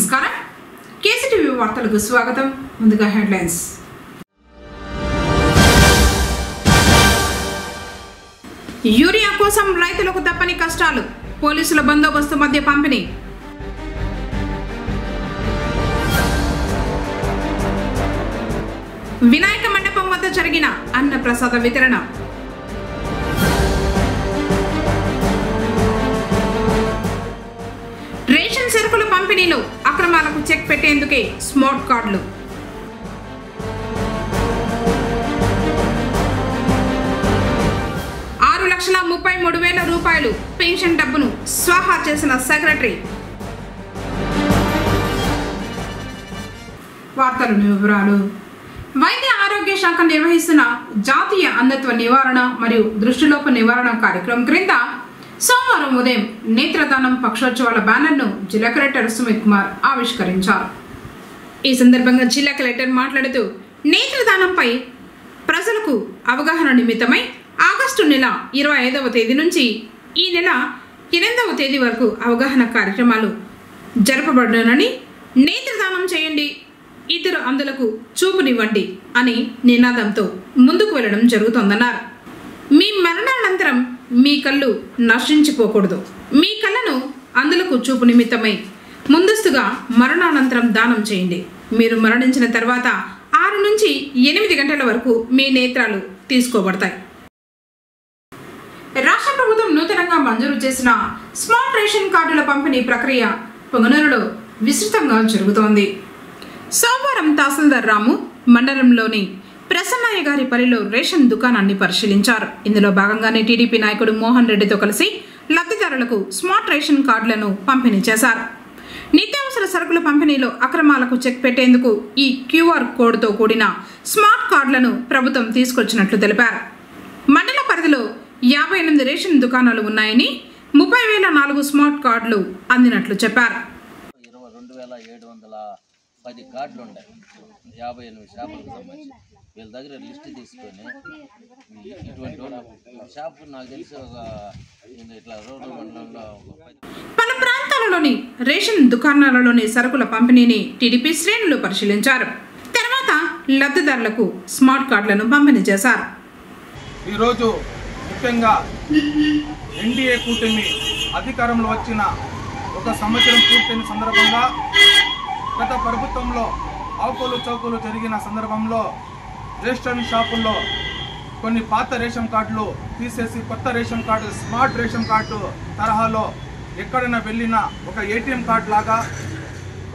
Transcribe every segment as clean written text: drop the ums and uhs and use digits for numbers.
నమస్కారం కేసీటీవీ వార్తలకు స్వాగతం. ముందుగా హెడ్లైన్స్. యూరియా కోసం రైతులకు తప్పని కష్టాలు, పోలీసుల బందోబస్తు మధ్య పంపిణీ. వినాయక మండపం వద్ద జరిగిన అన్న ప్రసాద వితరణ. రేషన్ సరుకుల పంపిణీలో అక్రమాలకు చెక్ పెట్టేందుకే స్మార్ట్ కార్డులు. ₹6,33,000 పెన్షన్ డబ్బును స్వాహా చేసిన సెక్రటరీ. వార్తలోని వివరాలు. వైద్య ఆరోగ్య శాఖ నిర్వహిస్తున్న జాతీయ అంధత్వ నివారణ మరియు దృష్టిలోప నివారణ కార్యక్రమం క్రింద సోమవారం ఉదయం నేత్రదానం పక్షోత్సవాల బ్యానర్ను జిల్లా కలెక్టర్ సుమిత్ కుమార్ ఆవిష్కరించారు. ఈ సందర్భంగా జిల్లా కలెక్టర్ మాట్లాడుతూ నేత్రదానంపై ప్రజలకు అవగాహన నిమిత్తమై ఆగస్టు నెల 25వ తేదీ నుంచి ఈ నెల 8వ తేదీ వరకు అవగాహన కార్యక్రమాలు జరపబడునని, నేత్రదానం చేయండి, ఇతర అంధులకు చూపునివ్వండి అని నినాదంతో ముందుకు వెళ్లడం జరుగుతోందన్నారు. మీ మరణానంతరం మీ కళ్ళు నశించిపోకూడదు. మీ కళ్ళను అంధులకు చూపు నిమిత్తమై ముందస్తుగా మరణానంతరం దానం చేయండి. మీరు మరణించిన తర్వాత 6 నుంచి 8 గంటల వరకు మీ నేత్రాలు తీసుకోబడతాయి. రాష్ట్ర ప్రభుత్వం నూతనంగా మంజూరు చేసిన స్మార్ట్ రేషన్ కార్డుల పంపిణీ ప్రక్రియ పొంగనూరులో విస్తృతంగా జరుగుతోంది. సోమవారం తహసీల్దార్ రాము మండలంలోని ప్రసన్నయ్య గారి పల్లిలో రేషన్ దుకాణాన్ని పరిశీలించారు. ఇందులో భాగంగానే టీడీపీ నాయకుడు మోహన్ రెడ్డితో కలిసి లబ్ధిదారులకు స్మార్ట్ రేషన్ కార్డులను పంపిణీ చేశారు. నిత్యావసర సరుకుల పంపిణీలో అక్రమాలకు చెక్ పెట్టేందుకు ఈ QR కోడ్తో కూడిన స్మార్ట్ కార్డులను ప్రభుత్వం తీసుకొచ్చినట్లు తెలిపారు. మండల పరిధిలో 58 రేషన్ దుకాణాలు ఉన్నాయని 30,004 స్మార్ట్ కార్డులు అందినట్లు చెప్పారు. 22,710 కార్డులు ఉన్నాయి. 58 షాపులకు సంబంధించి వీళ్ళ దగ్గర లిస్ట్ తీసుకొని ఇటువంటి షాపు నాకు తెలిసి ఇట్లా రోడ్డు మండలంలో పలు ప్రాంతాలలోని రేషన్ దుకాణాలలోని సరుకుల పంపిణీని టీడీపీ శ్రేణులు పరిశీలించారు. తర్వాత లబ్ధిదారులకు స్మార్ట్ కార్డులను పంపిణీ చేశారు. ఈరోజు ముఖ్యంగా ఎన్డీఏ కూటమి అధికారంలో వచ్చిన 1 సంవత్సరం పూర్తయిన సందర్భంగా గత ప్రభుత్వంలో ఆవుకోలు చౌకోలు జరిగిన సందర్భంలో రేషన్ షాపుల్లో కొన్ని పాత రేషన్ కార్డులు తీసేసి కొత్త ration card, smart ration card తరహాలో ఎక్కడైనా వెళ్ళినా ఒక ATM కార్డు లాగా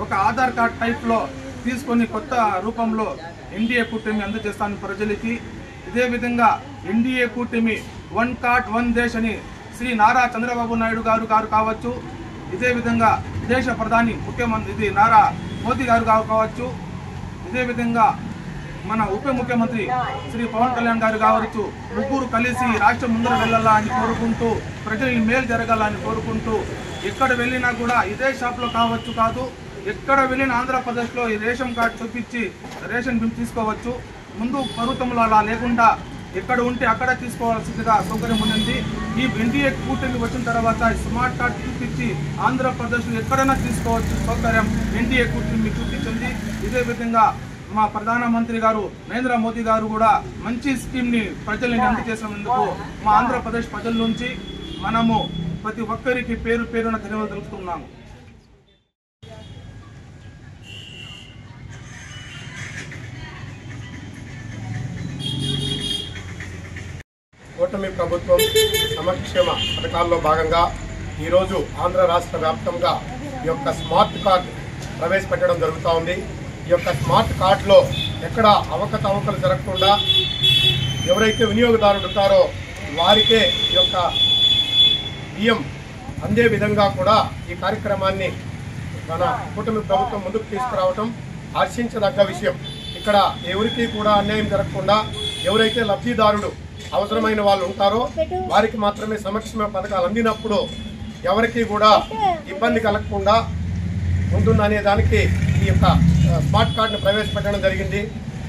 ఒక ఆధార్ కార్డ్ టైప్లో తీసుకొని కొత్త రూపంలో ఎన్డీఏ కూటమి అందజేస్తాను ప్రజలకి. ఇదే విధంగా ఎన్డీఏ కూటమి 1 కార్డ్ 1 దేశ్ అని శ్రీ నారా చంద్రబాబు నాయుడు గారు కావచ్చు, ఇదే విధంగా దేశ ప్రధాని ముఖ్యమంత్రి నారా మోదీ గారు కావచ్చు, ఇదే విధంగా మన ఉప ముఖ్యమంత్రి శ్రీ పవన్ కళ్యాణ్ గారు కావచ్చు, ముగ్గురు కలిసి రాష్ట్రం ముందర వెళ్ళాలా అని కోరుకుంటూ, ప్రజలకు మేలు జరగాలని కోరుకుంటూ, ఎక్కడ వెళ్ళినా కూడా ఇదే షాప్లో కాదు, ఎక్కడ వెళ్ళిన ఆంధ్రప్రదేశ్లో ఈ రేషన్ కార్డు చూపించి రేషన్ బిల్ తీసుకోవచ్చు. ముందు ప్రభుత్వంలో అలా లేకుండా ఎక్కడ ఉంటే అక్కడ తీసుకోవాల్సిందిగా సౌకర్యం ఉంది. ఈ ఎన్డీఏ కూటమి వచ్చిన తర్వాత స్మార్ట్ కార్డు చూపించి ఆంధ్రప్రదేశ్లో ఎక్కడైనా తీసుకోవచ్చు సౌకర్యం ఎన్డీఏ కూటమి చూపించింది. ఇదే విధంగా మా ప్రధానమంత్రి గారు నరేంద్ర మోదీ గారు కూడా మంచి స్కీమ్ని ప్రజల్ని అందజేసినందుకు మా ఆంధ్రప్రదేశ్ ప్రజల నుంచి మనము ప్రతి ఒక్కరికి పేరున ధన్యవాదాలు తెలుపుతున్నాము. కూటమి ప్రభుత్వం సంక్షేమ పథకాల్లో భాగంగా ఈరోజు ఆంధ్ర రాష్ట్ర వ్యాప్తంగా ఈ యొక్క స్మార్ట్ కార్డు ప్రవేశపెట్టడం జరుగుతూ ఉంది. ఈ యొక్క స్మార్ట్ కార్డులో ఎక్కడ అవకతవకలు జరగకుండా ఎవరైతే వినియోగదారులు ఉంటారో వారికే ఈ యొక్క బియ్యం అందే విధంగా కూడా ఈ కార్యక్రమాన్ని మన కూటమి ప్రభుత్వం ముందుకు తీసుకురావటం హర్షించదగ్గ విషయం. ఇక్కడ ఎవరికి కూడా అన్యాయం జరగకుండా ఎవరైతే లబ్ధిదారులు అవసరమైన వాళ్ళు ఉంటారో వారికి మాత్రమే సంక్షేమ పథకాలు అందినప్పుడు ఎవరికి కూడా ఇబ్బంది కలగకుండా ఉంటుందనే దానికి ఈ యొక్క స్మార్ట్ కార్డును ప్రవేశపెట్టడం జరిగింది.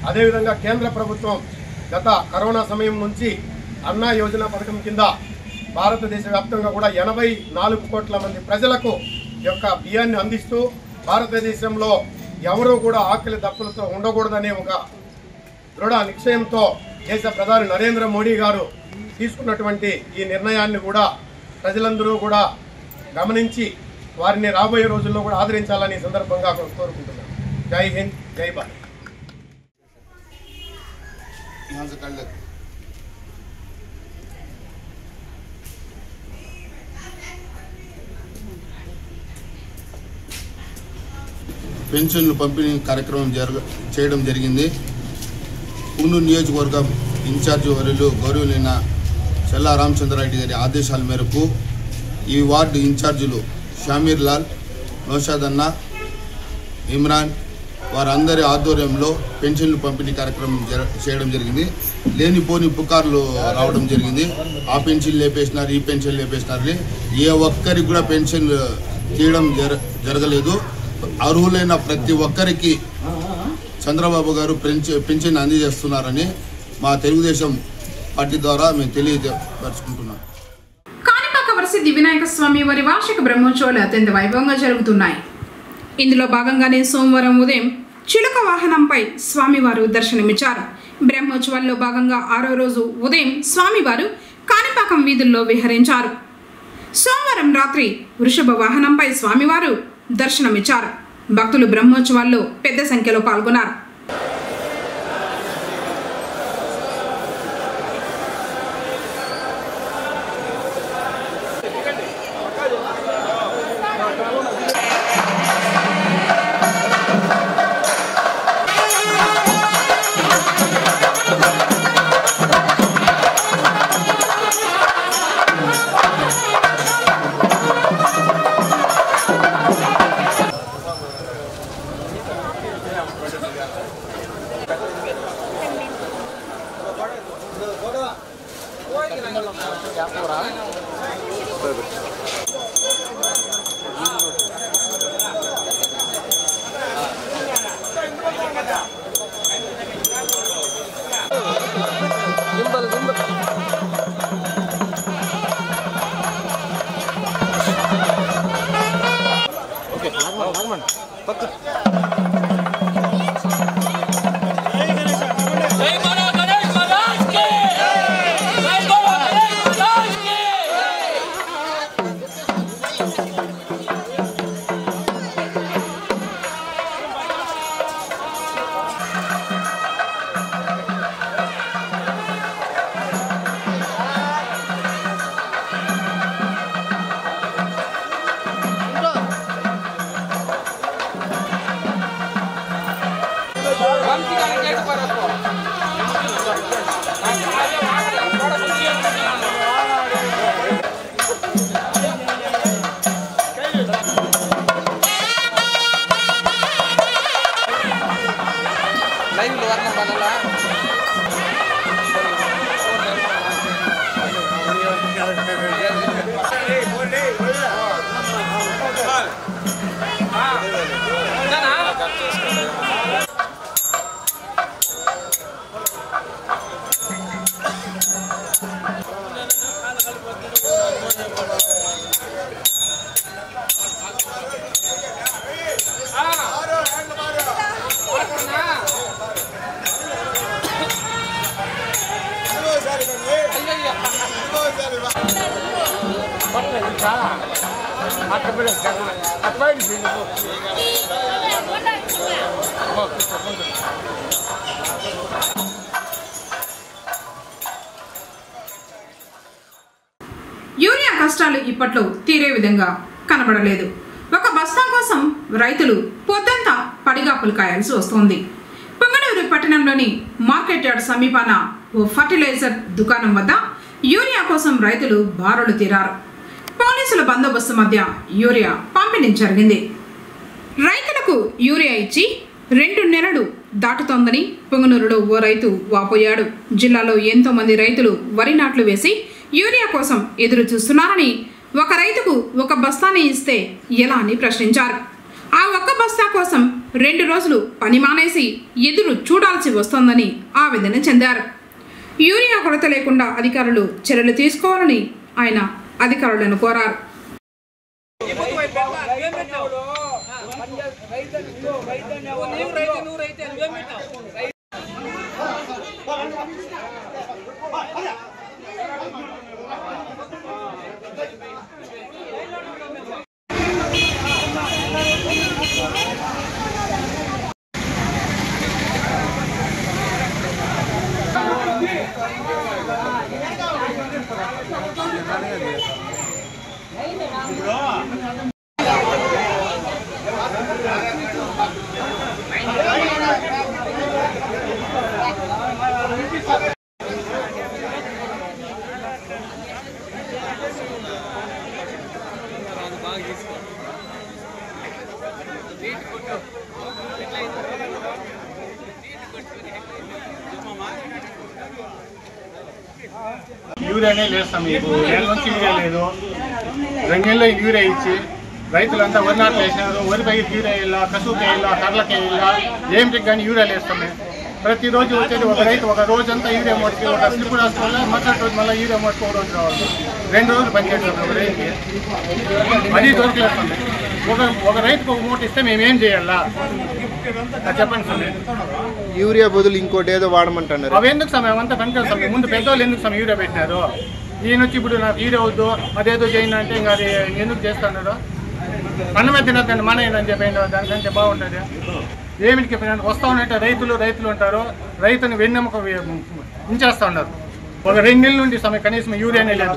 అదేవిధంగా కేంద్ర ప్రభుత్వం గత కరోనా సమయం నుంచి అన్నా యోజన పథకం కింద భారతదేశ వ్యాప్తంగా కూడా 84 కోట్ల మంది ప్రజలకు ఈ యొక్క బియ్యాన్ని అందిస్తూ భారతదేశంలో ఎవరూ కూడా ఆకలి దప్పులతో ఉండకూడదనే ఒక దృఢ నిశ్చయంతో దేశ ప్రధాని నరేంద్ర మోడీ గారు తీసుకున్నటువంటి ఈ నిర్ణయాన్ని కూడా ప్రజలందరూ కూడా గమనించి వారిని రాబోయే రోజుల్లో కూడా ఆదరించాలని సందర్భంగా కోరుకుంటున్నాను. జై హింద్, జై భారత్. పెన్షన్లు పంపిణీ కార్యక్రమం చేయడం జరిగింది. పుంగనూరు నియోజకవర్గం ఇన్ఛార్జి వర్యులు గౌరవనీయ చెల్లా రామచంద్రారెడ్డి గారి ఆదేశాల మేరకు ఈ వార్డు ఇన్ఛార్జీలు షామీర్ లాల్, నౌషాద్ అన్న, ఇమ్రాన్ వారందరి ఆధ్వర్యంలో పెన్షన్లు పంపిణీ కార్యక్రమం చేయడం జరిగింది. లేనిపోని పుకార్లు రావడం జరిగింది. ఆ పెన్షన్ లేపేసినారు, ఈ పెన్షన్ లేపేసినారు. ఏ ఒక్కరికి కూడా పెన్షన్ తీయడం జరగలేదు. అర్హులైన ప్రతి ఒక్కరికి చంద్రబాబు గారు పెన్షన్ అందజేస్తున్నారని మా తెలుగుదేశం పార్టీ ద్వారా మేము తెలియపరుచుకుంటున్నాం. కాణిపాక వరసిద్ధి వినాయక స్వామి వారి వార్షిక బ్రహ్మోత్సవాలు అత్యంత వైభవంగా జరుగుతున్నాయి. ఇందులో భాగంగానే సోమవారం ఉదయం చిలుక వాహనంపై స్వామివారు దర్శనమిచ్చారు. బ్రహ్మోత్సవాల్లో భాగంగా 6వ రోజు ఉదయం స్వామివారు కాణిపాకం వీధుల్లో విహరించారు. సోమవారం రాత్రి వృషభ వాహనంపై స్వామివారు దర్శనమిచ్చారు. భక్తులు బ్రహ్మోత్సవాల్లో పెద్ద సంఖ్యలో పాల్గొన్నారు. యూరియా కష్టాలు ఇప్పట్లో తీరే విధంగా కనబడలేదు. ఒక బస్తా కోసం రైతులు పొద్దంతా పడిగాపులు కాయాల్సి వస్తోంది. పొంగనూరు పట్టణంలోని మార్కెట్ యార్డ్ సమీపాన ఓ ఫర్టిలైజర్ దుకాణం వద్ద యూరియా కోసం రైతులు బారులు తీరారు. పోలీసుల బందోబస్తు మధ్య యూరియా పంపిణీ జరిగింది. రైతులకు యూరియా ఇచ్చి 2 నెలలు దాటుతోందని పొంగనూరులో ఓ రైతు వాపోయాడు. జిల్లాలో ఎంతో మంది రైతులు వరి నాట్లు వేసి యూరియా కోసం ఎదురు చూస్తున్నారని, ఒక రైతుకు ఒక బస్తాని ఇస్తే ఎలా అని ప్రశ్నించారు. ఆ ఒక్క బస్తా కోసం 2 రోజులు పని మానేసి ఎదురు చూడాల్సి వస్తోందని ఆవేదన చెందారు. యూరియా కొరత లేకుండా అధికారులు చర్యలు తీసుకోవాలని ఆయన అధికారులను కోరారు. యూరియానే లేస్తాం. మీకు నెల నుంచి యూరియా లేదు, 2 నెలల్లో యూరియా ఇచ్చి రైతులంతా వరి నాట్లు వేసినారు. వరి పైకి యూరియా వేయాలా, కసువుకి వేయాలా, కర్రలకి వేయాలా, ఏమిటికి కానీ యూరియా వేస్తామే. ప్రతిరోజు వచ్చేది ఒక రైతు ఒక రోజంతా యూరియా మొట్టికి ఒక స్లిప్ రాసుకోవాలి, మరుసటి రోజు మళ్ళీ యూరియా మొట్టుకు ఒక రోజు రావాలి. 2 రోజులు పనిచేస్తాం ఒక రైతుకి. మరీ దొరకలేస్తాం. ఒక రైతుకు ఒక మూట ఇస్తే మేము ఏం చేయాలా చెప్పండి సార్. యూరియా బదులు ఇంకోటి ఏదో వాడమంటున్నారు. అవి ఎందుకు సమయం అంతా పనిచేస్తాం సమయం. ముందు పెద్దవాళ్ళు ఎందుకు సమయం యూరియా పెట్టినారు? ఈయన వచ్చి ఇప్పుడు నాకు యూరియా వద్దు అదేదో చేయండి అంటే ఇంకా అది ఎందుకు చేస్తున్నారు? అన్నమే తినద్దండి మన అని చెప్పి దానికంటే బాగుంటుంది. ఏమిటికి వస్తూ ఉన్నట్టే రైతులు ఉంటారు. రైతుని వెన్నెముక ఉంచేస్తూ ఉన్నారు. ఒక 2 నెలల నుండి సమయం కనీసం యూరియానే లేదు.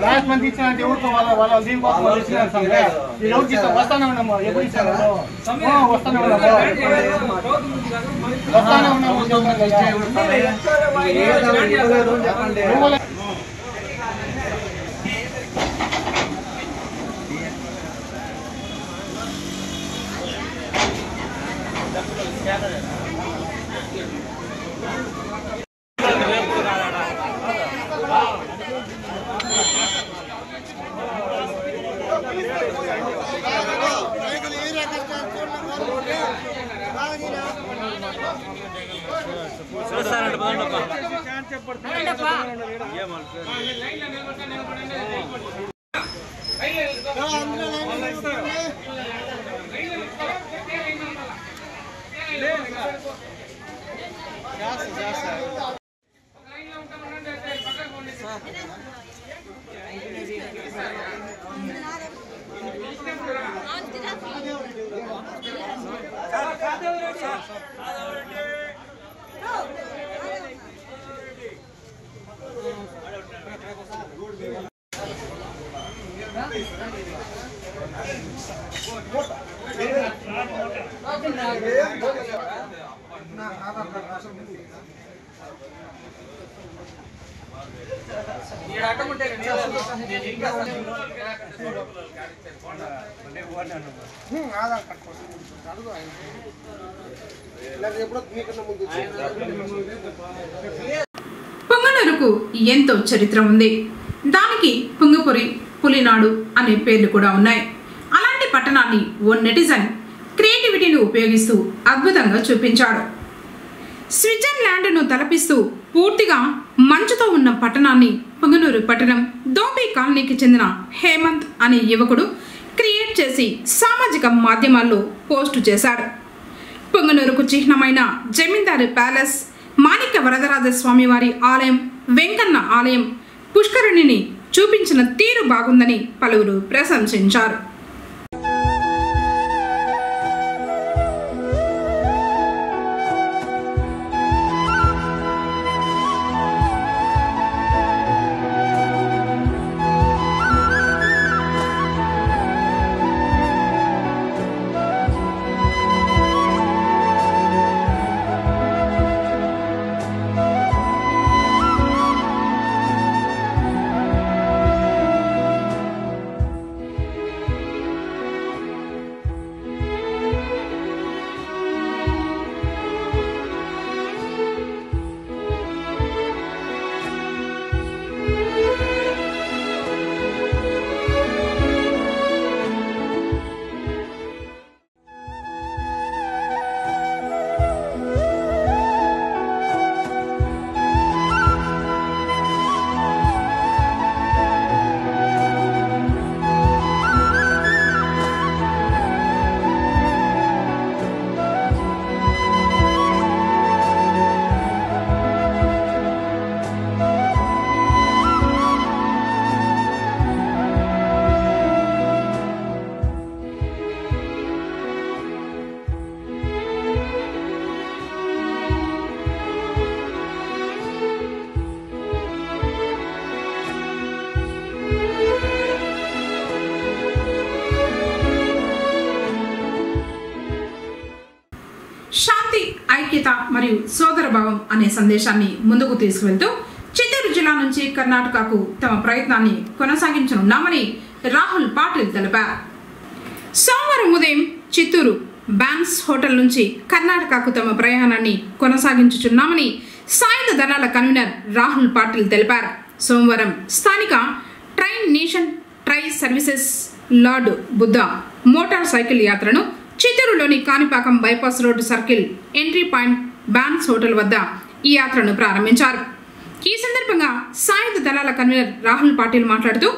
లాస్ట్ మంత్ ఇచ్చినంటే ఎవరితో వాళ్ళ దీనికోసం వస్తానే ఉన్నాము. ఎప్పుడు ఇచ్చారు? వస్తానే ఉన్నాము. పొంగనూరుకు ఎంతో చరిత్ర ఉంది. దానికి పుంగపురి, పులినాడు అనే పేర్లు కూడా ఉన్నాయి. అలాంటి పట్టణాన్ని ఓ నెటిజన్ క్రియేటివిటీని ఉపయోగిస్తూ అద్భుతంగా చూపించాడు. స్విట్జర్లాండ్ను తలపిస్తూ పూర్తిగా మంచుతో ఉన్న పట్టణాన్ని పొంగనూరు పట్టణం దోబీ కాలనీకి చెందిన హేమంత్ అనే యువకుడు క్రియేట్ చేసి సామాజిక మాధ్యమాల్లో పోస్టు చేశాడు. పొంగనూరుకు చిహ్నమైన జమీందారు ప్యాలెస్, మాణిక్య వరదరాజస్వామి వారి ఆలయం, వెంకన్న ఆలయం, పుష్కరిణిని చూపించిన తీరు బాగుందని పలువురు ప్రశంసించారు. ఐక్యత మరియు సోదరభావం అనే సందేశాన్ని ముందుకు తీసుకువెళ్తూ చిత్తూరు జిల్లా నుంచి కర్ణాటకకు తమ ప్రయత్నాన్ని కొనసాగించనున్నామని రాహుల్ పాటిల్ తెలిపారు. సోమవారం ఉదయం చిత్తూరు బ్యాన్స్ హోటల్ నుంచి కర్ణాటకకు తమ ప్రయాణాన్ని కొనసాగించుచున్నామని సాయుధ దళాల కన్వీనర్ రాహుల్ పాటిల్ తెలిపారు. సోమవారం స్థానిక train nation tri services Lord Buddha motorcycle యాత్రను చిత్తూరులోని Kanipakam bypass road circle entry point బ్యాన్స్ హోటల్ వద్ద ఈ యాత్రను ప్రారంభించారు. ఈ సందర్భంగా సాయుధ దళాల కన్వీనర్ రాహుల్ పాటిల్ మాట్లాడుతూ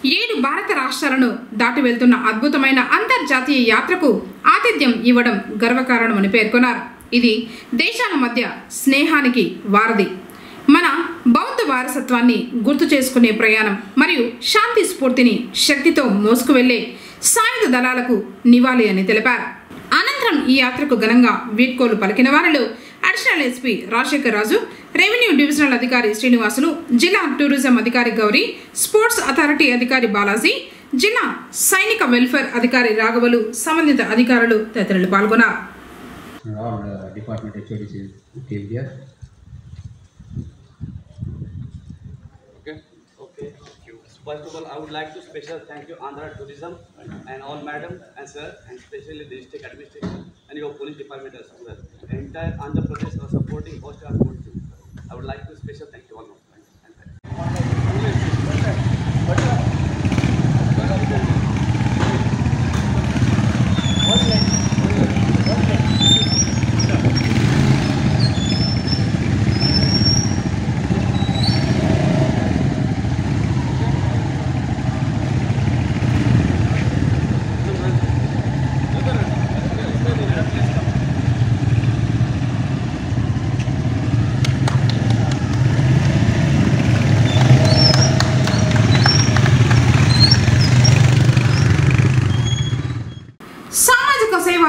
7 భారత రాష్ట్రాలను దాటి వెళ్తున్న అద్భుతమైన అంతర్జాతీయ యాత్రకు ఆతిథ్యం ఇవ్వడం గర్వకారణమని పేర్కొన్నారు. ఇది దేశాల మధ్య స్నేహానికి వారధి, మన బౌద్ధ వారసత్వాన్ని గుర్తు చేసుకునే ప్రయాణం మరియు శాంతి స్ఫూర్తిని శక్తితో మోసుకువెళ్లే సాయుధ దళాలకు నివాళి అని తెలిపారు. అనంతరం ఈ యాత్రకు ఘనంగా వీడ్కోలు పలికిన వారిలో అడిషనల్ ఎస్పీ రాజశేఖర్ రాజు, రెవెన్యూ డివిజనల్ అధికారి శ్రీనివాసులు, జిల్లా టూరిజం అధికారి గౌరీ, స్పోర్ట్స్ అథారిటీ అధికారి బాలాజీ, జిల్లా సైనిక వెల్ఫేర్ అధికారి రాఘవలు, సంబంధిత అధికారులు తదితరులు పాల్గొన్నారు. First of all, I would like to special thank you Andhra Tourism and all madam and sir, and especially the district administration and your police department as well. The entire Andhra Pradesh are supporting Host our country. I would like to special thank you all.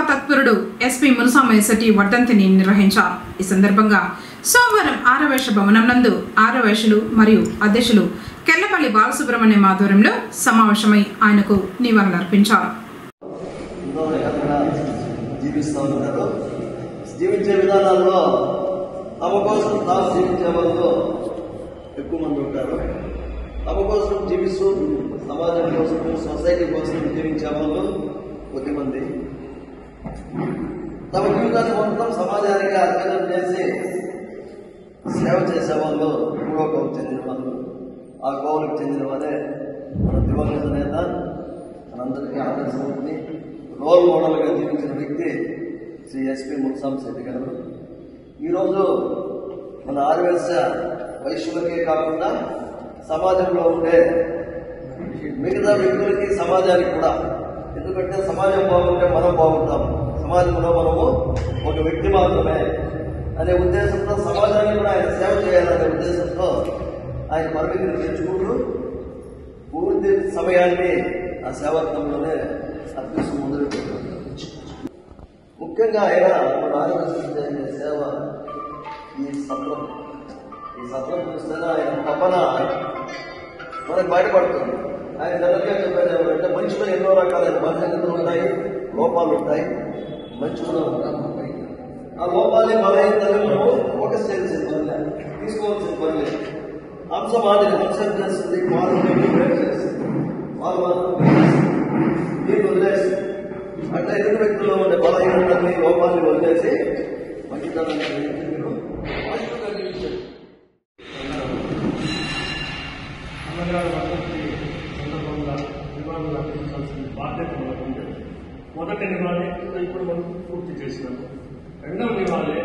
తత్పరుడు SP Munasamayya Shetty వర్ధంతిని నిర్వహించారు. ఈ సందర్భంగా సోమవారం ఆరవేశ భవనం నందు ఆరవేశులు మరియు అధ్యక్షులు కెల్లపల్లి బాలసుబ్రహ్మణ్యం ఆధ్వర్యంలో సమావేశమై ఆయనకు నివాళులర్పించారు. జీవించే విధానాల్లో తమ కోసం తాము జీవించే వాళ్ళు ఎక్కువ మంది ఉంటారు. తమ కోసం జీవిస్తూ సమాజం కోసం సొసైటీ కోసం జీవించే వాళ్ళు కొద్దిమంది. తమ జీవితాన్ని మొత్తం సమాజానికి అంకితం చేసి సేవ చేసేవాళ్ళు మూడో కోవకు చెందిన వాళ్ళు. ఆ కోవలకు చెందిన వాళ్ళే మన దివంగత నేత, మనందరికీ ఆదర్శమూర్తి, రోల్ మోడల్గా జీవించిన వ్యక్తి శ్రీ ఎస్పీ మునసామయ్య శెట్టి గారు. ఈరోజు మన ఆర్వేశ వైశ్యులకే కాకుండా సమాజంలో ఉండే మిగతా వ్యక్తులకి సమాజానికి కూడా, ఎందుకంటే సమాజం బాగుంటే మనం బాగుంటాం, సమాజంలో మనము ఒక వ్యక్తి మాత్రమే అనే ఉద్దేశంతో సమాజానికి కూడా ఆయన సేవ చేయాలనే ఉద్దేశంతో ఆయన పరిమితిని తెచ్చుకుంటూ పూర్తి సమయాన్ని ఆ సేవార్థంలోనే అర్పిస్తూ ముందుకు పెట్టారు. ముఖ్యంగా ఆయన మన ఆరోగ్య సేవ ఈ సత్రం చూస్తేనే ఆయన తపన మనకు బయటపడుతుంది. ఆయన జనరల్గా చెప్పేది ఏమంటే మనిషిలో ఎన్నో రకాలైన బలహీనతలు ఉంటాయి, లోపాలు ఉంటాయి, మంచి కూడా ఉంటాయి. ఆ లోపాలని బలహీనతలు మనము ఫోకస్ చేయాల్సిన పని, తీసుకోవాల్సిన పని లేదు. అంశం మాదిరి అంశం చేస్తుంది, వాళ్ళు చేస్తుంది, వాళ్ళు దీన్ని వదిలేసి అంటే ఎదుటి వ్యక్తుల్లో ఉండే బలహీనతల్ని లోపాలని వదిలేసి మంచితనాన్ని మీరు పాజిటివ్గా జీవించండి. సందర్భంగా నివాళులు అర్పించాల్సిన బాధ్యత మనకు ఉంది. మొదటి నివాళి ఇప్పుడు మనం పూర్తి చేసినాము. రెండవ నివాళి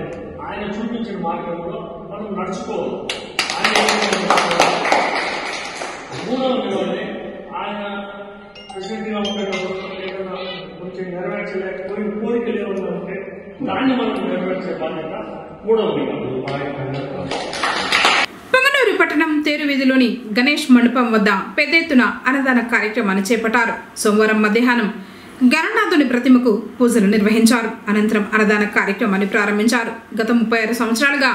ఆయన చూపించిన మార్గంలో మనం నడుచుకోవాలి. మూడవ నివాళి ఆయన ప్రెసిడెంట్గా ఉండేటప్పుడు ఏదైనా కొంచెం నెరవేర్చలేకపోయిన కోరికలు ఏమన్నా ఉంటే దాన్ని మనం నెరవేర్చే బాధ్యత మూడవ నివాళి. పట్టణం తేరు వీధిలోని గణేష్ మండపం వద్ద పెద్ద ఎత్తున అన్నదాన కార్యక్రమాన్ని చేపట్టారు. సోమవారం మధ్యాహ్నం గణనాథుని ప్రతిమకు పూజలు నిర్వహించారు. అనంతరం అన్నదాన కార్యక్రమాన్ని ప్రారంభించారు. గత 36 సంవత్సరాలుగా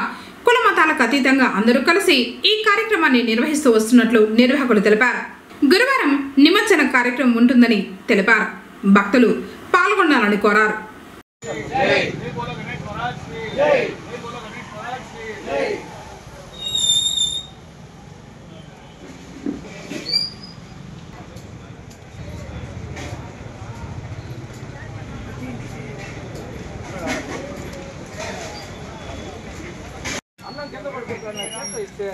కుల మతాలకు అతీతంగా అందరూ కలిసి ఈ కార్యక్రమాన్ని నిర్వహిస్తూ వస్తున్నట్లు నిర్వాహకులు తెలిపారు. గురువారం నిమజ్జన కార్యక్రమం ఉంటుందని తెలిపారు. భక్తులు పాల్గొనాలని కోరారు. జై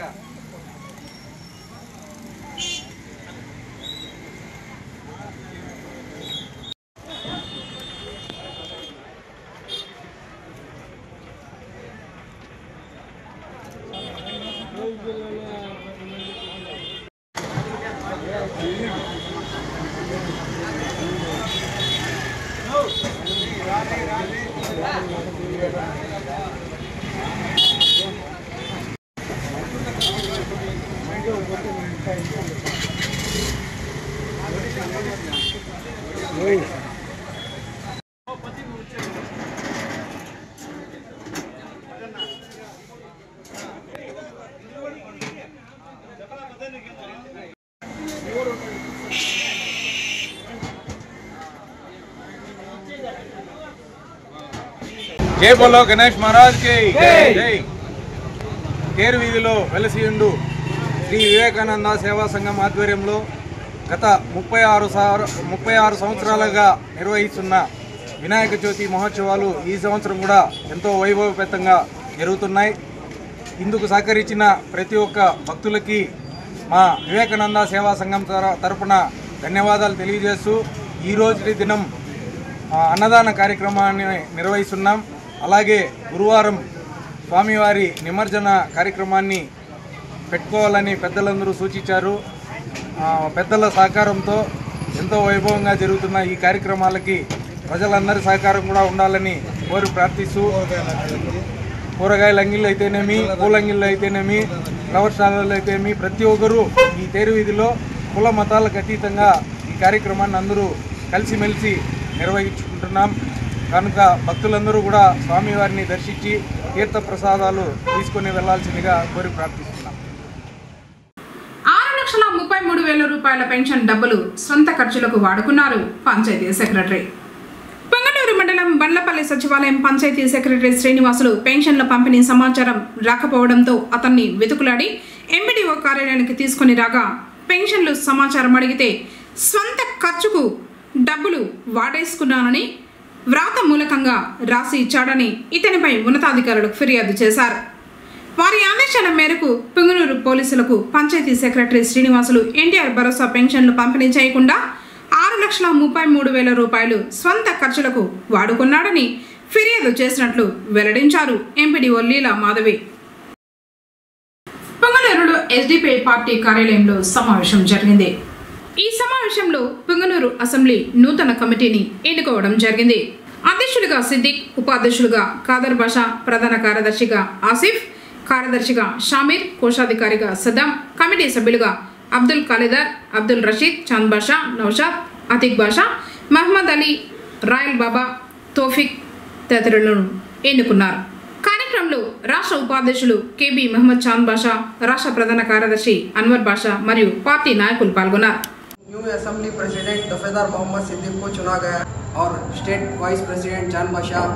బోలో గణేష్ మహారాజ్ కి జై. కేర్ వీధిలో వెలసియుండు శ్రీ వివేకానంద సేవా సంఘం ఆధ్వర్యంలో గత 36 సంవత్సరాలుగా నిర్వహిస్తున్న వినాయక చవితి మహోత్సవాలు ఈ సంవత్సరం కూడా ఎంతో వైభవపేతంగా జరుగుతున్నాయి. ఇందుకు సహకరించిన ప్రతి ఒక్క భక్తులకి మా వివేకానంద సేవా సంఘం తరపున ధన్యవాదాలు తెలియజేస్తూ ఈరోజు దినం అన్నదాన కార్యక్రమాన్ని నిర్వహిస్తున్నాం. అలాగే గురువారం స్వామివారి నిమజ్జన కార్యక్రమాన్ని పెట్టుకోవాలని పెద్దలందరూ సూచించారు. పెద్దల సహకారంతో ఎంతో వైభవంగా జరుగుతున్న ఈ కార్యక్రమాలకి ప్రజలందరి సహకారం కూడా ఉండాలని కోరి ప్రార్థిస్తూ కూరగాయల అంగిళ్ళు అయితేనేమి, పూలంగిళ్ళు అయితేనేమి, ఫ్లవర్ స్టాల్లో అయితేనేమి ప్రతి ఒక్కరూ ఈ తేరు వీధిలో కుల మతాలకు అతీతంగా ఈ కార్యక్రమాన్ని అందరూ కలిసిమెలిసి నిర్వహించుకుంటున్నాం. కనుక భక్తులందరూ కూడా స్వామివారిని దర్శించి తీర్థ ప్రసాదాలు తీసుకుని వెళ్లాల్సిందిగా కోరి ప్రార్థిస్తున్నాం. 6,33,000 రూపాయల పెన్షన్ డబ్బులు సొంత ఖర్చులకు వాడుకున్నారు పంచాయతీ సెక్రటరీ. పొంగనూరు మండలం బండ్లపల్లి సచివాలయం పంచాయతీ సెక్రటరీ శ్రీనివాసులు పెన్షన్ల పంపిణీ సమాచారం రాకపోవడంతో అతన్ని వెతుకులాడి ఎంపీడీఓ కార్యాలయానికి తీసుకుని రాగా పెన్షన్లు సమాచారం అడిగితే స్వంత ఖర్చుకు డబ్బులు వాడేసుకున్నానని వ్రాత మూలకంగా రాసి ఇచ్చాడని ఇతనిపై ఉన్నతాధికారులకు ఫిర్యాదు చేశారు. వారి ఆదేశాల మేరకు పొంగనూరు పోలీసులకు పంచాయతీ సెక్రటరీ శ్రీనివాసులు ఎన్టీఆర్ భరోసా పెన్షన్లు పంపిణీ చేయకుండా 6,33,000 రూపాయలు స్వంత ఖర్చులకు వాడుకున్నాడని ఫిర్యాదు చేసినట్లు వెల్లడించారు ఎంపీడీఓ లీలా మాధవి. పొంగనూరులో ఎస్డీపీ పార్టీ కార్యాలయంలో సమావేశం జరిగింది. ఈ సమావేశంలో పొంగనూరు అసెంబ్లీ నూతన కమిటీని ఎన్నుకోవడం జరిగింది. అధ్యక్షులుగా సిద్దిక్, ఉపాధ్యక్షులుగా ఖాదర్ బాషా, ప్రధాన కార్యదర్శిగా ఆసిఫ్, కార్యదర్శిగా షామీర్, కోశాధికారిగా సద్దాం, కమిటీ సభ్యులుగా అబ్దుల్ ఖాలిదర్, అబ్దుల్ రషీద్, చాంద్ బాషా, నౌషాద్, అతిక్ బాషా, మహమ్మద్ అలీ, రాయల్ బాబా, తోఫిక్ తదితరులను ఎన్నుకున్నారు. కార్యక్రమంలో రాష్ట్ర ఉపాధ్యక్షులు కేబీ మహమ్మద్ చాంద్ బాషా, రాష్ట్ర ప్రధాన కార్యదర్శి అన్వర్ బాషా మరియు పార్టీ నాయకులు పాల్గొన్నారు. न्यू असेंबली प्रेसिडेंट दफेदार मोहम्मद सिद्दीक को चुना गया और स्टेट वाइस प्रेसिडेंट चांद बादशाह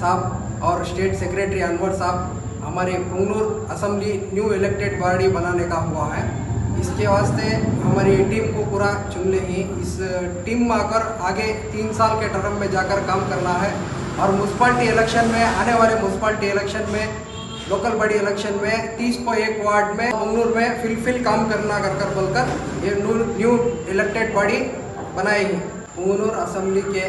साहब और स्टेट सेक्रेटरी अनवर साहब हमारे Punganur assembly new elected body बनाने का हुआ है। इसके वास्ते हमारी टीम को पूरा चुन ले ही इस टीम में आकर आगे 3 साल के टर्म में जाकर काम करना है और म्यूनसिपाल्टी इलेक्शन में आने वाले म्यूनसिपाल्टी इलेक्शन में लोकल बॉडी इलेक्शन में 30 को 1 वार्ड में पुंगनूर में फिल काम करना कर बोलकर ये न्यू इलेक्टेड बॉडी बनाएगी। पुंगनूर असेंबली के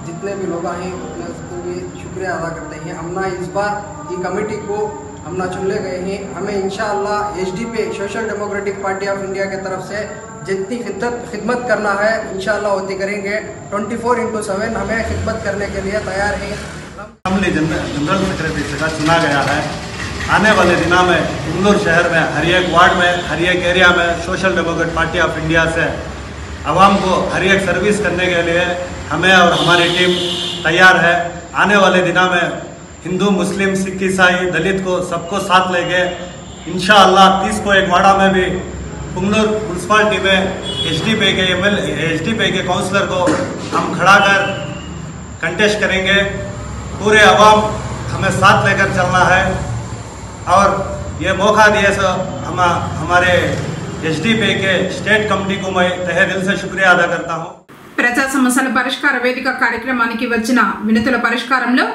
जितने भी लोग आए उतने उसको भी शुक्रिया अदा करते हैं। हमने इस बार ये कमेटी को हमने चुन ले गए हैं। हमें इंशाअल्लाह SDP social democratic party of India की तरफ से जितनी खिदमत करना है इंशाअल्लाह होती करेंगे। 24/7 हमें खिदमत करने के लिए तैयार हैं। असेंबली जनरल सेक्रेटरी का चुना गया है। आने वाले दिनों में पुंगनूर शहर में हर एक वार्ड में हर एक एरिया में social democratic party of India से आवाम को हर एक सर्विस करने के लिए हमें और हमारी टीम तैयार है। आने वाले दिनों में हिंदू, मुस्लिम, सिख, ईसाई, दलित को सबको साथ लेके इंशाअल्लाह 30 को 1 वार्डा में भी पुंगनूर म्यूनसिपाल्टी में एसडीपी के काउंसलर को हम खड़ा कर कंटेस्ट करेंगे। पूरे आवाम हमें साथ लेकर चलना है और ये मौका दिए सो हमारे एसडीपी के स्टेट कमेटी को मैं तहे दिल से शुक्रिया अदा करता हूँ। ప్రజా సమస్యల పరిష్కార వేదిక కార్యక్రమానికి వచ్చిన వినతుల పరిష్కారంలో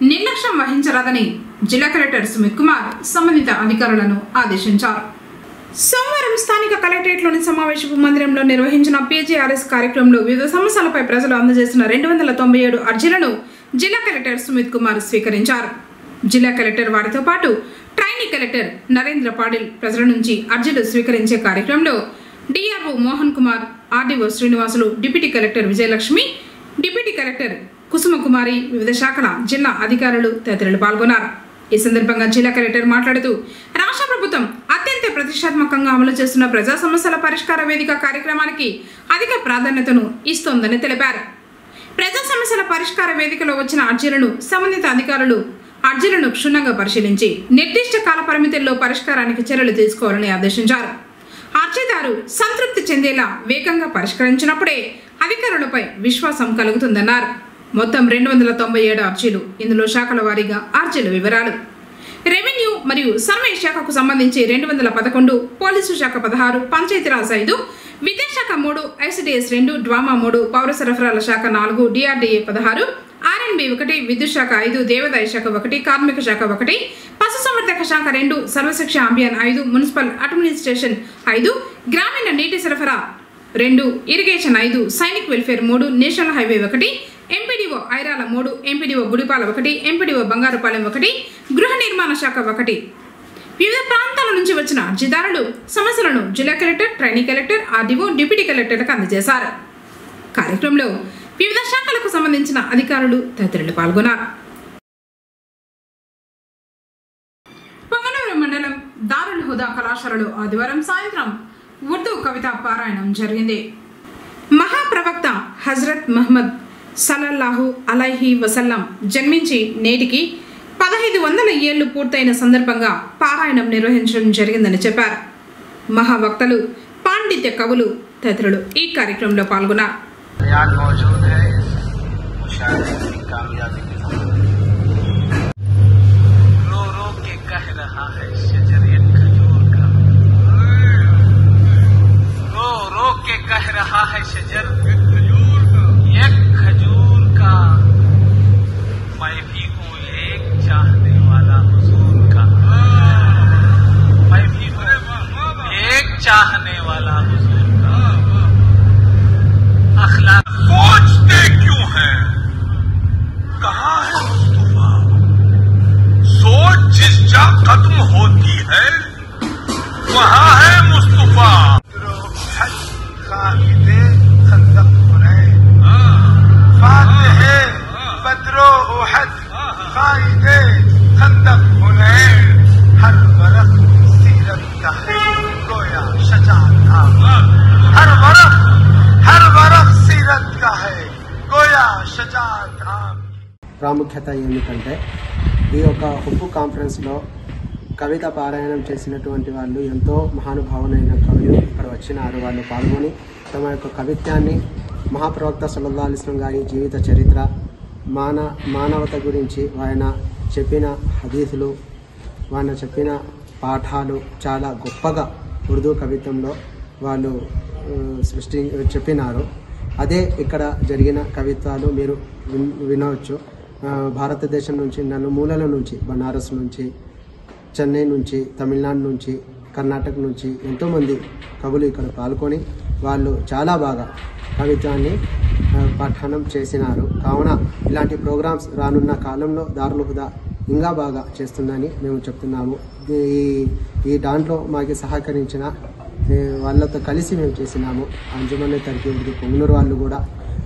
నిర్లక్ష్యం వహించరాదని జిల్లా కలెక్టర్ సుమిత్ కుమార్ సంబంధిత అధికారులను ఆదేశించారు. సోమవారం స్థానిక కలెక్టరేట్లోని సమావేశపు మందిరంలో నిర్వహించిన పీజీఆర్ఎస్ కార్యక్రమంలో వివిధ సమస్యలపై ప్రజలు అందజేసిన 297 అర్జీలను జిల్లా కలెక్టర్ సుమిత్ కుమార్ స్వీకరించారు. జిల్లా కలెక్టర్ వారితో పాటు ట్రైనీ కలెక్టర్ నరేంద్ర పాటిల్ ప్రజల నుంచి అర్జీలు స్వీకరించే కార్యక్రమంలో DRO Mohan Kumar, RDO Srinivasulu, deputy collector Vijayalakshmi, deputy collector Kusumakumari, వివిధ శాఖల జిల్లా అధికారులు తదితరులు పాల్గొన్నారు. ఈ సందర్భంగా జిల్లా కలెక్టర్ మాట్లాడుతూ రాష్ట్ర ప్రభుత్వం అత్యంత ప్రతిష్టాత్మకంగా అమలు చేస్తున్న ప్రజా సమస్యల పరిష్కార వేదిక కార్యక్రమానికి అధిక ప్రాధాన్యతను ఇస్తోందని తెలిపారు. ప్రజా సమస్యల పరిష్కార వేదికలో వచ్చిన అర్జీలను సంబంధిత అధికారులు అర్జీలను క్షుణ్ణంగా పరిశీలించి నిర్దిష్ట కాల పరిమితుల్లో పరిష్కారానికి చర్యలు తీసుకోవాలని ఆదేశించారు. అర్జీదారు సంతృప్తి చెందేలా వేగంగా పరిష్కరించినప్పుడే అధికారులపై విశ్వాసం కలుగుతుందన్నారు. మొత్తం 297 అర్జీలు. ఇందులో శాఖల వారీగా అర్జీల వివరాలు: రెవెన్యూ మరియు సర్వే శాఖకు సంబంధించి 211, పోలీసు శాఖ 16, పంచాయతీరాజ్ 5, విద్యాశాఖ 3, ఐసిడిఎస్ 2, డ్వామా 3, పౌర సరఫరాల శాఖ 4, డిఆర్డీఏ 16, ఆర్ఎన్బి 1, విద్యుత్ శాఖ 5, దేవాదాయ శాఖ 1, కార్మిక శాఖ 1, పశుసంవర్ధక శాఖ 2, సర్వశిక్ష అభియాన్ 5, మున్సిపల్ అడ్మినిస్ట్రేషన్ 5, గ్రామీణ నీటి సరఫరా 2, irrigation 5, Sainik welfare 3, national highway 1, MPDO Irala 3, MPDO Gudipala 1, MPDO Bangarupalem 1, గృహ నిర్మాణ శాఖ 1. వివిధ ప్రాంతాల నుంచి వచ్చిన అర్జీదారులు సమస్యలను జిల్లా collector, trainee collector, RDO, deputy కలెక్టర్లకు అందజేశారు. కార్యక్రమంలో వివిధ శాఖలకు సంబంధించిన అధికారులు తదితరులు పాల్గొన్నారు. పొంగనూరు మండలం దారుల్ హుదా కళాశాలలో ఆదివారం సాయంత్రం ఉర్దూ కవిత పారాయణం జరిగింది. మహాప్రవక్త హజరత్ మహమ్మద్ సల్లల్లాహు అలైహి వసల్లం జన్మించి నేటికి 1500 ఏళ్లు పూర్తయిన సందర్భంగా పారాయణం నిర్వహించడం జరిగిందని చెప్పారు. మహావక్తలు, పాండిత్య కవులు తదితరులు ఈ కార్యక్రమంలో పాల్గొన్నారు. मैं भी हूँ एक चाहने वाला हुजूर का, मैं भी हूँ एक चाहने वाला हुजूर का। अखलाक सोचते क्यों हैं, कहाँ है मुस्तफा? सोच जिस जा खत्म होती है वहाँ है मुस्तफा। बदरो उहद कायदे खंदक हुनैन, हर बरस सीरत का है गोया शजाअत था, हर बरस सीरत का है गोया शजाअत था। ప్రాముఖ్యత ఏమిటంటే ఈ యొక్క హుబ్బు కాన్ఫరెన్స్లో కవిత పారాయణం చేసినటువంటి వాళ్ళు ఎంతో మహానుభావులైన కవులు ఇక్కడ వచ్చినారు. వాళ్ళు పాల్గొని తమ యొక్క కవిత్యాన్ని మహాప్రవక్త సల్లల్లాహు అలైహి వసల్లం గారి జీవిత చరిత్ర, మానవత గురించి ఆయన చెప్పిన హదీసులు, ఆయన చెప్పిన పాఠాలు చాలా గొప్పగా ఉర్దూ కవిత్వంలో వాళ్ళు చెప్పినారు. అదే ఇక్కడ జరిగిన కవిత్వాలు మీరు వినవచ్చు. భారతదేశం నుంచి నలుమూలల నుంచి, బనారస్ నుంచి, చెన్నై నుంచి, తమిళనాడు నుంచి, కర్ణాటక నుంచి ఎంతోమంది కవులు ఇక్కడ పాల్గొని వాళ్ళు చాలా బాగా కవిత్వాన్ని పఠనం చేసినారు. కావున ఇలాంటి ప్రోగ్రామ్స్ రానున్న కాలంలో దారుల్ హుదా ఇంకా బాగా చేస్తుందని మేము చెప్తున్నాము. ఈ దాంట్లో మాకు సహకరించిన వాళ్ళతో కలిసి మేము చేసినాము. అంజుమన్ తరఫీ పొంగనూరు వాళ్ళు కూడా,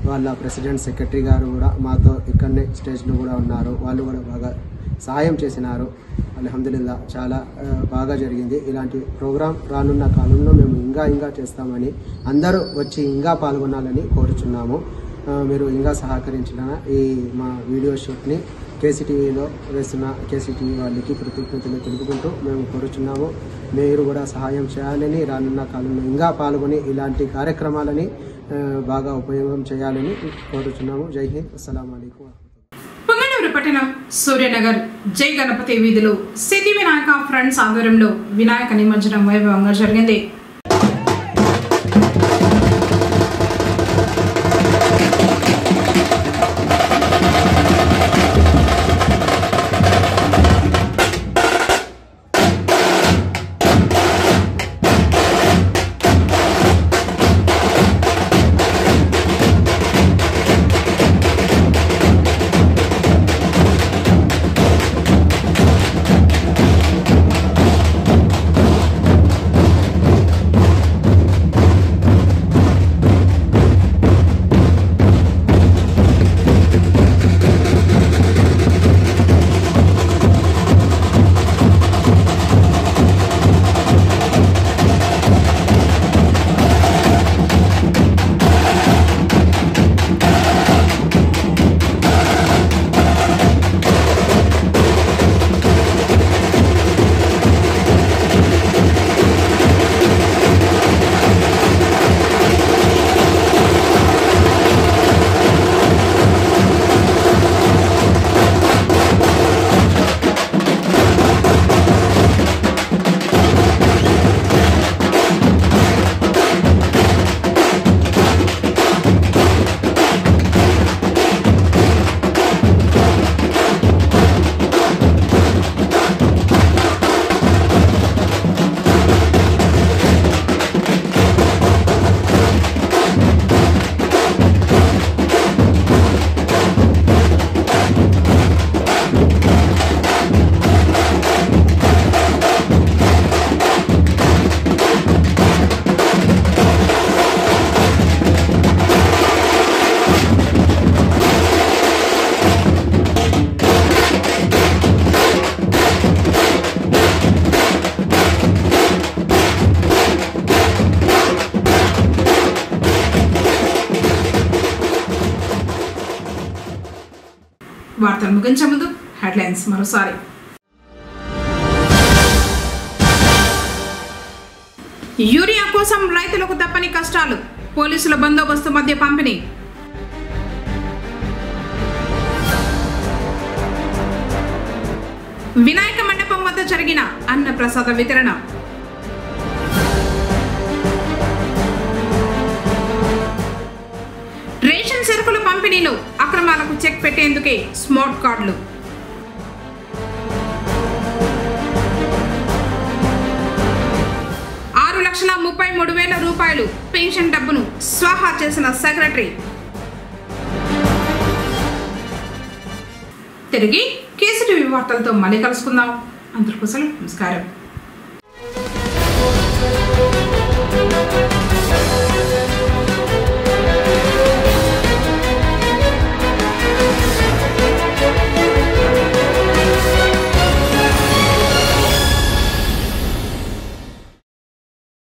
వాళ్ళ ప్రెసిడెంట్, సెక్రటరీ గారు కూడా మాతో ఇక్కడనే స్టేజ్లో కూడా ఉన్నారు. వాళ్ళు కూడా బాగా సహాయం చేసినారు. అల్హమ్దులిల్లా చాలా బాగా జరిగింది. ఇలాంటి ప్రోగ్రాం రానున్న కాలంలో మేము ఇంకా చేస్తామని, అందరూ వచ్చి ఇంకా పాల్గొనాలని కోరుచున్నాము. మీరు ఇంకా సహకరించిన ఈ మా వీడియో షూట్ని కేసీటీవీలో వేస్తున్న కేసీటీవీ వాళ్ళకి కృతజ్ఞతలు తెలుపుకుంటూ మేము కోరుచున్నాము. మీరు కూడా సహాయం చేయాలని, రానున్న కాలంలో ఇంకా పాల్గొని ఇలాంటి కార్యక్రమాలని బాగా ఉపయోగం చేయాలని కోరుచున్నాము. జై హింద్. అస్సలాము అలైకుం. పొంగనూరు పట్టణం సూర్యనగర్ జై గణపతి వీధిలో సిద్ధి వినాయక ఫ్రెండ్స్ ఆధ్వర్యంలో వినాయక నిమజ్జనం వైభవంగా జరిగింది. వార్తలు ముగించే ముందు హెడ్లైన్స్ మరోసారి. యూరియా కోసం రైతులకు తప్పని కష్టాలు, పోలీసుల బందోబస్తు మధ్య పంపిణీ. వినాయక మండపం వద్ద జరిగిన అన్న ప్రసాద వితరణ. రేషన్ సరుకుల పంపిణీలో అక్రమాలకు చెక్ పెట్టేందుకే స్మార్ట్ కార్డులు. ₹6,33,000 పెన్షన్ డబ్బును స్వాహా చేసిన సెక్రటరీ. తిరిగి కేసీటీవీ వార్తలతో మళ్ళీ కలుసుకుందాం. అందరికీ నమస్కారం.